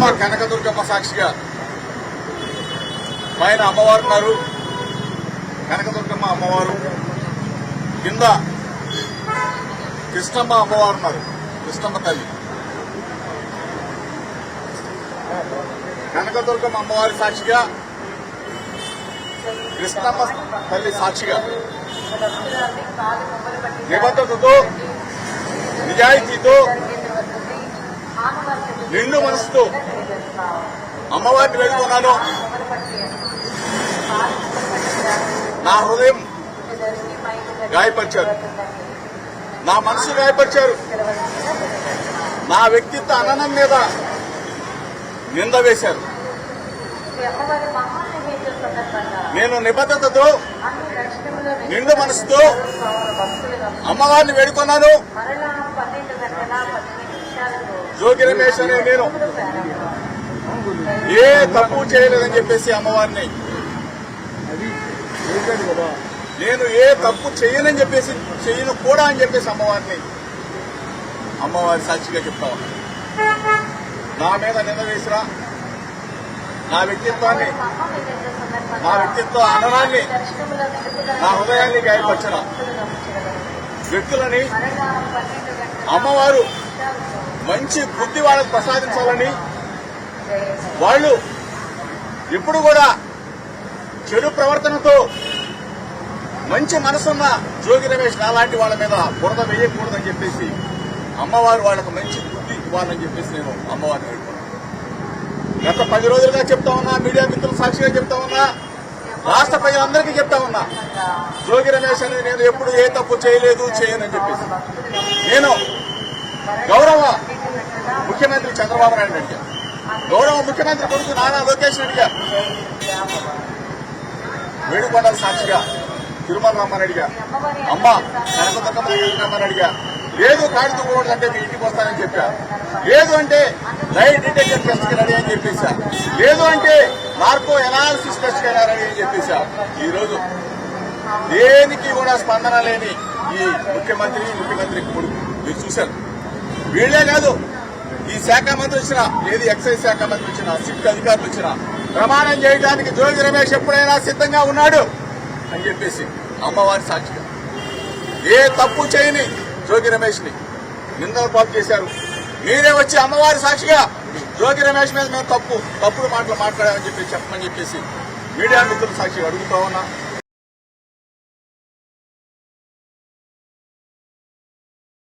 అమ్మ కనకదుర్గమ్మ సాక్షిగా పైన అమ్మవారు ఉన్నారు, కనకదుర్గమ్మ అమ్మవారు కింద కృష్ణమ్మ అమ్మవారు ఉన్నారు, కృష్ణమ్మ తల్లి. కనకదుర్గమ్మ అమ్మవారి సాక్షిగా, కృష్ణమ్మ తల్లి సాక్షిగా నిబద్ధతతో నిజాయితీతో నిండు మనసుతో అమ్మవారిని వేడుకున్నాను. నా హృదయం గాయపరిచారు, నా మనసు గాయపరిచారు, నా వ్యక్తిత్వ అననం మీద నింద వేశారు. నేను నిబద్ధతతో నిండు మనసుతో అమ్మవారిని వేడుకున్నాను. జోగి రమేష్ అనే నేను ఏ తప్పు చేయలేదని చెప్పేసి అమ్మవారిని, నేను ఏ తప్పు చేయనని చెప్పేసి, చేయను కూడా అని చెప్పేసి అమ్మవారి సాక్షిగా చెప్తా ఉన్నా. నా మీద నింద వేసిరా, నా వ్యక్తిత్వ అననాన్ని, నా హృదయాన్ని గాయపరిచిన వ్యక్తులని అమ్మవారు మంచి బుద్ధి వాళ్ళకు ప్రసాదించాలని, వాళ్ళు ఎప్పుడు కూడా చెడు ప్రవర్తనతో మంచి మనసున్న జోగి రమేష్ నాలాంటి వాళ్ళ మీద బురద వేయకూడదని చెప్పేసి అమ్మవారు వాళ్ళకు మంచి బుద్ధి ఇవ్వాలని చెప్పేసి నేను అమ్మవారిని వేడుకున్నాను. గత 10 రోజులుగా చెప్తా ఉన్నా, మీడియా మిత్రుల సాక్షిగా చెప్తా ఉన్నా, రాష్ట్ర ప్రజలందరికీ చెప్తా ఉన్నా, జోగి రమేష్ అనేది నేను ఎప్పుడు ఏ తప్పు చేయలేదు, చేయనని చెప్పేసి నేను గౌరవ ముఖ్యమంత్రి చంద్రబాబు నాయుడు అడిగా, గౌరవ ముఖ్యమంత్రి కొడుకు నారా లోకేష్ అడిగా, వేడుకొండల సాక్షిగా తిరుమల రమ్మని అడిగా, అమ్మ కనకదుర్గమ్మని అడిగా. లేదు కాడితో కూడదంటే మీ ఇంటికి వస్తానని చెప్పా, లేదు అంటే లైట్ డిటెక్టర్ టెస్ట్ కి రెడీ అని చెప్పేశా, లేదు అంటే నార్కో ఎనాలిసిస్ టెస్ట్ కి రెడీ అని చెప్పేశా. ఈ రోజు దేనికి కూడా స్పందన లేని ఈ ముఖ్యమంత్రి కొడుకు మీరు చూశారు. వీళ్లే కాదు, ఈ శాఖ మంత్రి వచ్చినా, ఏది ఎక్సైజ్ శాఖ మంత్రి వచ్చినా, సిట్ అధికారులు వచ్చినా ప్రమాణం చేయడానికి జోగి రమేష్ ఎప్పుడైనా సిద్ధంగా ఉన్నాడు అని చెప్పేసి అమ్మవారి సాక్షిగా ఏ తప్పు చేయని జోగి రమేష్ ని నిందల పాలు చేశారు. మీరే వచ్చి అమ్మవారి సాక్షిగా జోగి రమేష్ మీద మేము తప్పుడు మాటలు మాట్లాడామని చెప్పి చెప్పమని చెప్పేసి మీడియా మిత్రుల సాక్షిగా అడుగుతా ఉన్నా.